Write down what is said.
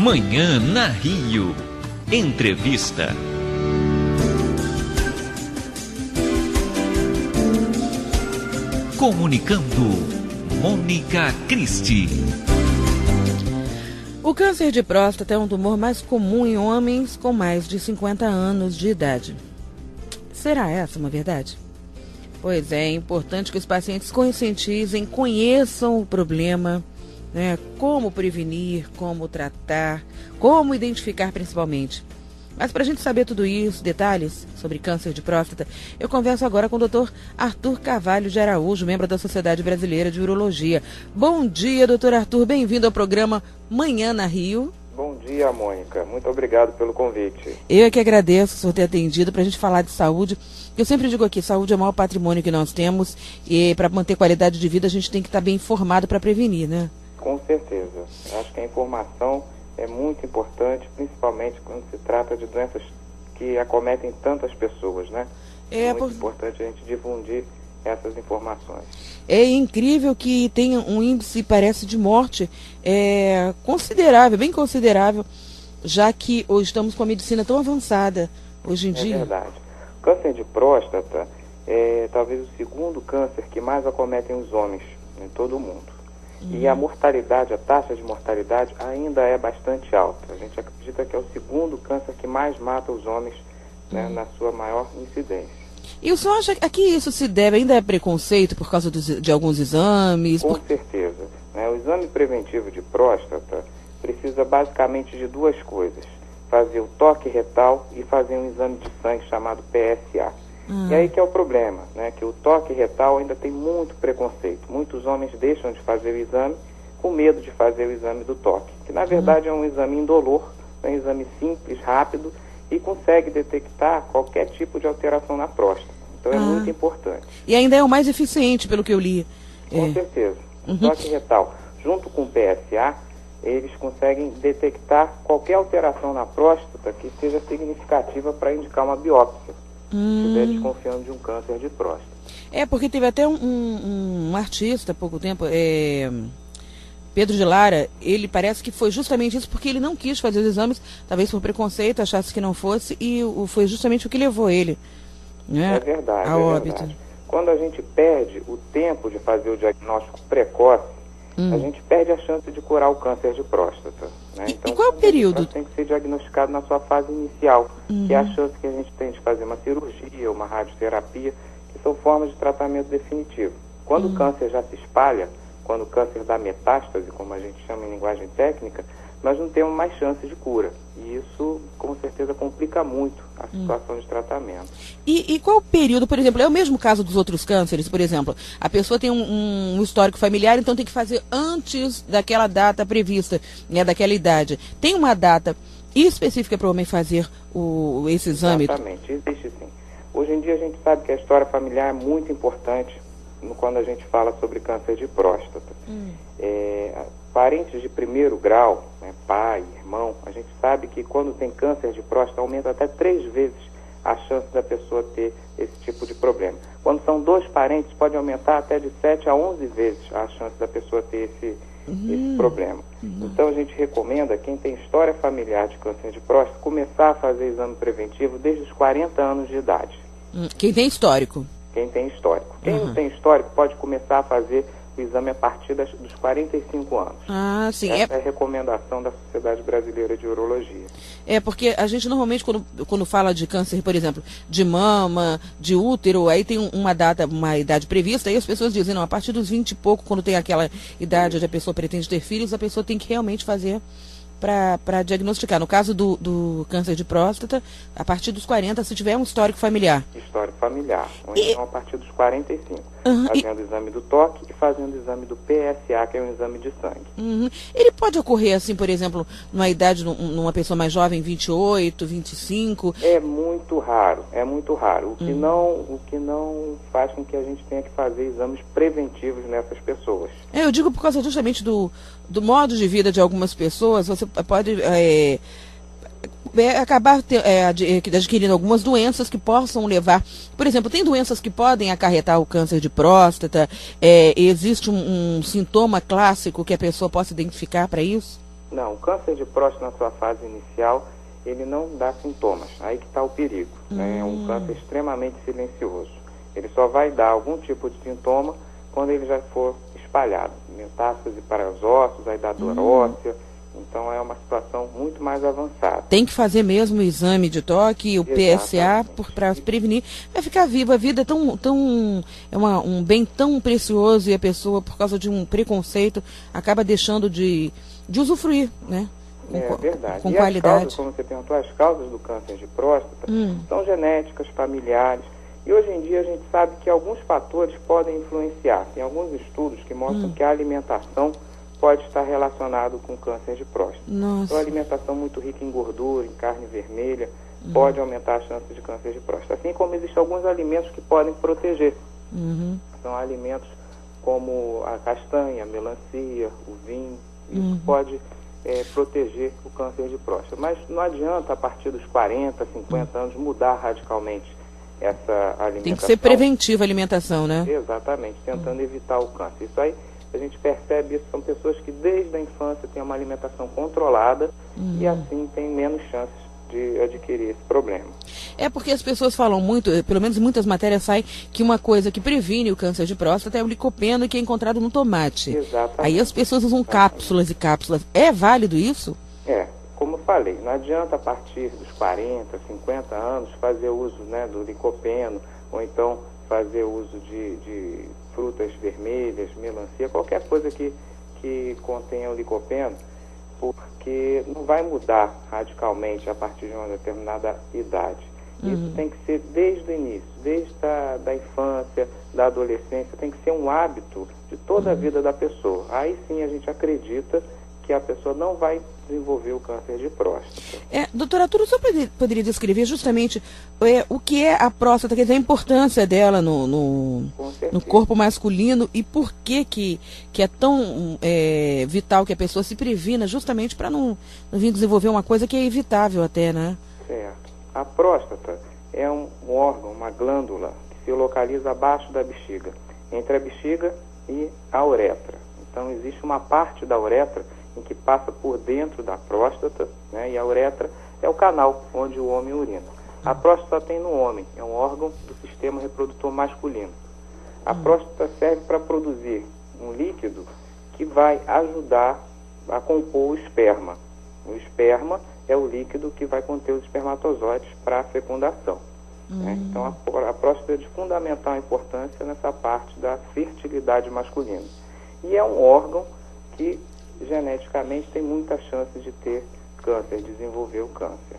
Manhã na Rio. Entrevista. Comunicando, Mônica Cristi. O câncer de próstata é um tumor mais comum em homens com mais de 50 anos de idade. Será essa uma verdade? Pois é importante que os pacientes conscientizem, conheçam o problema, né? Como prevenir, como tratar, como identificar principalmente. Mas para a gente saber tudo isso, detalhes sobre câncer de próstata, eu converso agora com o Dr. Arthur Carvalho de Araújo, membro da Sociedade Brasileira de Urologia. Bom dia, doutor Arthur, bem-vindo ao programa Manhã na Rio. Bom dia, Mônica. Muito obrigado pelo convite. Eu é que agradeço o senhor ter atendido para a gente falar de saúde. Eu sempre digo aqui, saúde é o maior patrimônio que nós temos e para manter qualidade de vida a gente tem que estar bem informado para prevenir, né? Com certeza. Acho que a informação é muito importante, principalmente quando se trata de doenças que acometem tantas pessoas, né? É muito importante a gente difundir essas informações. É incrível que tenha um índice, parece, de morte considerável, bem considerável, já que hoje estamos com a medicina tão avançada hoje em dia. É verdade. O câncer de próstata é talvez o segundo câncer que mais acometem os homens em todo o mundo. E a mortalidade, a taxa de mortalidade ainda é bastante alta. A gente acredita que é o segundo câncer que mais mata os homens, né, na sua maior incidência. E o senhor acha que isso se deve ainda a preconceito por causa de alguns exames? Com certeza. Né? O exame preventivo de próstata precisa basicamente de duas coisas. Fazer o toque retal e fazer um exame de sangue chamado PSA. E aí que é o problema, né? Que o toque retal ainda tem muito preconceito. Muitos homens deixam de fazer o exame com medo de fazer o exame do toque, que na verdade é um exame indolor, é um exame simples, rápido e consegue detectar qualquer tipo de alteração na próstata. Então é muito importante. E ainda é o mais eficiente, pelo que eu li. Com certeza. O toque retal, junto com o PSA, eles conseguem detectar qualquer alteração na próstata que seja significativa para indicar uma biópsia. Se estiver desconfiando de um câncer de próstata. Porque teve até um artista há pouco tempo, Pedro de Lara, ele parece que foi justamente isso, porque ele não quis fazer os exames, talvez por preconceito, achasse que não fosse, e foi justamente o que levou ele, né, é verdade, a óbito. Verdade. Quando a gente perde o tempo de fazer o diagnóstico precoce, a gente perde a chance de curar o câncer de próstata. Né? Então, e qual é o período? Tem que ser diagnosticado na sua fase inicial, que é a chance que a gente tem de fazer uma cirurgia, uma radioterapia, que são formas de tratamento definitivo. Quando o câncer já se espalha, quando o câncer dá metástase, como a gente chama em linguagem técnica, nós não temos mais chance de cura. E isso, com certeza, complica muito a situação de tratamento. E qual o período, por exemplo, é o mesmo caso dos outros cânceres, por exemplo, a pessoa tem um histórico familiar, então tem que fazer antes daquela data prevista, né, daquela idade. Tem uma data específica para o homem fazer esse exame? Exatamente, existe sim. Hoje em dia a gente sabe que a história familiar é muito importante quando a gente fala sobre câncer de próstata. Parentes de primeiro grau, né, pai, irmão, a gente sabe que quando tem câncer de próstata aumenta até 3 vezes a chance da pessoa ter esse tipo de problema. Quando são 2 parentes, pode aumentar até de 7 a 11 vezes a chance da pessoa ter esse problema. Então a gente recomenda, quem tem história familiar de câncer de próstata, começar a fazer exame preventivo desde os 40 anos de idade. Quem tem histórico? Quem tem histórico. Quem não tem histórico pode começar a fazer o exame a partir dos 45 anos. Sim. Essa é a recomendação da Sociedade Brasileira de Urologia. Porque a gente normalmente, quando fala de câncer, por exemplo, de mama, de útero, aí tem uma idade prevista, aí as pessoas dizem, não, a partir dos 20 e pouco, quando tem aquela idade onde a pessoa pretende ter filhos, a pessoa tem que realmente fazer para diagnosticar. No caso do câncer de próstata, a partir dos 40, se tiver um histórico familiar. Histórico familiar. Ou então a partir dos 45. Fazendo o exame do toque e fazendo o exame do PSA, que é um exame de sangue. Ele pode ocorrer, assim, por exemplo, numa idade, numa pessoa mais jovem, 28, 25? É muito raro, é muito raro. O que não faz com que a gente tenha que fazer exames preventivos nessas pessoas. Eu digo por causa justamente do modo de vida de algumas pessoas. Você pode acabar adquirindo algumas doenças que possam levar. Por exemplo, tem doenças que podem acarretar o câncer de próstata. Existe um sintoma clássico que a pessoa possa identificar para isso? Não, o câncer de próstata na sua fase inicial, ele não dá sintomas. Aí que está o perigo. Né? É um câncer extremamente silencioso. Ele só vai dar algum tipo de sintoma quando ele já for espalhado. Metástase para os ossos, a idade óssea. Então é uma situação muito mais avançada. Tem que fazer mesmo o exame de toque, o PSA, para prevenir. Vai ficar viva. A vida é um bem tão precioso e a pessoa, por causa de um preconceito, acaba deixando de usufruir, né? É verdade. Com e qualidade. As causas, como você perguntou, as causas do câncer de próstata são genéticas, familiares. E hoje em dia a gente sabe que alguns fatores podem influenciar. Tem alguns estudos que mostram que a alimentação pode estar relacionado com câncer de próstata. Nossa. Então, a alimentação muito rica em gordura, em carne vermelha, pode aumentar a chance de câncer de próstata. Assim como existem alguns alimentos que podem proteger. São alimentos como a castanha, a melancia, o vinho. Isso pode proteger o câncer de próstata. Mas não adianta, a partir dos 40, 50 anos, mudar radicalmente essa alimentação. Tem que ser preventiva a alimentação, né? Exatamente, tentando evitar o câncer. Isso aí, a gente percebe isso, são pessoas que desde a infância têm uma alimentação controlada e assim têm menos chances de adquirir esse problema. É porque as pessoas falam muito, pelo menos em muitas matérias sai, que uma coisa que previne o câncer de próstata é o licopeno, que é encontrado no tomate. Exatamente. Aí as pessoas usam cápsulas e cápsulas. É válido isso? Como eu falei, não adianta a partir dos 40, 50 anos fazer uso, né, do licopeno, ou então fazer uso de frutas vermelhas, melancia, qualquer coisa que contenha o licopeno, porque não vai mudar radicalmente a partir de uma determinada idade. Isso tem que ser desde o início, desde da infância, da adolescência, tem que ser um hábito de toda a vida da pessoa. Aí sim a gente acredita que a pessoa não vai desenvolver o câncer de próstata. Doutora Arturo, você poderia descrever justamente o que é a próstata, quer dizer, a importância dela no corpo masculino e por que é tão vital que a pessoa se previna justamente para não vir desenvolver uma coisa que é evitável até, né? Certo. A próstata é um órgão, uma glândula que se localiza abaixo da bexiga, entre a bexiga e a uretra. Então existe uma parte da uretra em que passa por dentro da próstata, né, e a uretra é o canal onde o homem urina. A próstata tem no homem, é um órgão do sistema reprodutor masculino. A próstata serve para produzir um líquido que vai ajudar a compor o esperma. O esperma é o líquido que vai conter os espermatozoides para a fecundação. Né? Então a próstata é de fundamental importância nessa parte da fertilidade masculina. E é um órgão que geneticamente tem muita chance de ter câncer, desenvolver o câncer.